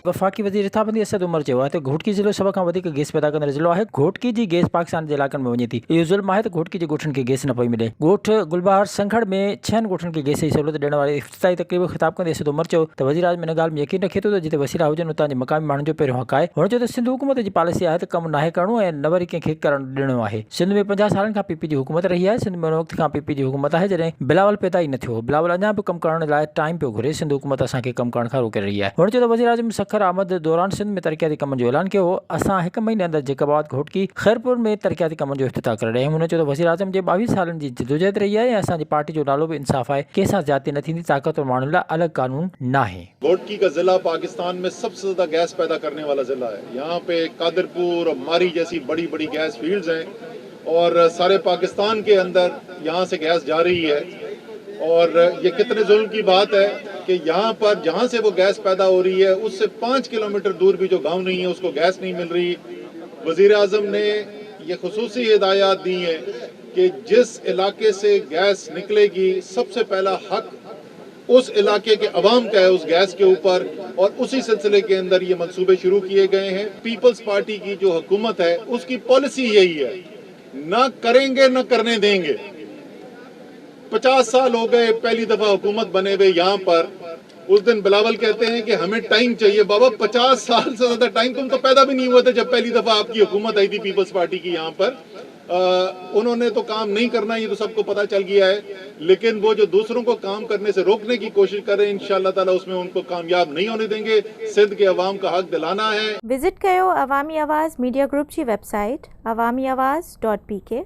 वफ़ाक़ी वज़ीर इत्ताफ़ाक़ी असद उमर चयो आहे त घोटकी ज़िलो सभ खां वधीक गैस पैदा कंदड़ ज़िलो आहे। घोटकी जी गैस पाकिस्तान जे इलाक़नि में वञे थी। इहो ज़ुल्म आहे त घोटकी जे ॻोठनि खे गैस न पई मिले। ॻोठ गुलबहार संखड़ में 6 ॻोठनि खे गैस जी सहूलियत ॾियण वारी इफ़्तिताही तक़रीब ख़िताब कंदे असद उमर चयो त वज़ीर आज़म इन ॻाल्हि में यकीन रखे थो त जिते वसीला हुजनि उतां जे मक़ामी माण्हुनि जो पहिरियों हक़ आहे। हुन चयो त सिंध हुकूमत जी पॉलिसी आहे त कमु नाहे करणो ऐं न वरी कंहिंखे करणु ॾियणो आहे। सिंध में 50 सालनि खां पीपी जी हुकूमत रही आहे। सिंध में उन वक़्त खां पीपी जी हुकूमत आहे जॾहिं बिलावल पैदा ई न थियो। बिलावल अञा बि कमु करण लाइ टाइम पियो घुरे। सिंध हुकूमत असांखे कमु करण खां रोके रही आहे। हुन चयो त वज़ीर आज़म सखर आमद दौरान सिंध में तरक़ियाती कमनि जो ऐलान कयो हो। असां 1 महीने अंदरि जेकबाद घोटकी खैरपुर में तरक़ियाती कमनि जो इफ़्तिताह करे रहिया आहियूं। हुन चयो त वज़ीर आज़म जे 22 सालनि जी जदोजहद रही आहे ऐं असांजी पार्टी जो नालो बि इंसाफ़ आहे। कंहिंसां ज़्यादती न थींदी। ताक़तवर माण्हुनि लाइ अलॻि कानून नाहे। घोटकी का जिला पाकिस्तान में सबसे ज्यादा गैस पैदा करने वाला जिला है। यहाँ पे कादरपुर और मारी जैसी बड़ी बड़ी गैस फील्ड्स हैं और सारे पाकिस्तान के अंदर यहाँ से गैस जा रही है। और ये कितने जुल्म की बात है कि यहाँ पर जहाँ से वो गैस पैदा हो रही है उससे 5 किलोमीटर दूर भी जो गांव नहीं है उसको गैस नहीं मिल रही। वजीर आजम ने ये खुसूसी हिदायत दी है कि जिस इलाके से गैस निकलेगी सबसे पहला हक उस इलाके के अवाम का है उस गैस के ऊपर, और उसी सिलसिले के अंदर ये मंसूबे शुरू किए गए हैं। पीपल्स पार्टी की जो हुकूमत है उसकी पॉलिसी यही है, ना करेंगे न करने देंगे। 50 साल हो गए पहली दफा हुकूमत बने हुए यहाँ पर। उस दिन बिलावल कहते हैं कि हमें टाइम चाहिए। बाबा 50 साल से ज्यादा टाइम, तुम तो पैदा भी नहीं हुए थे जब पहली दफा आपकी हुकूमत आई थी पीपल्स पार्टी की यहाँ पर। उन्होंने तो काम नहीं करना, ये तो सबको पता चल गया है। लेकिन वो जो दूसरों को काम करने से रोकने की कोशिश कर रहे हैं, इंशाअल्लाह ताला उसमें उनको कामयाब नहीं होने देंगे। सिंध के अवाम का हक दिलाना है। विजिट कयो अवामी आवाज़ मीडिया ग्रुप की वेबसाइट awamiawaz.pk।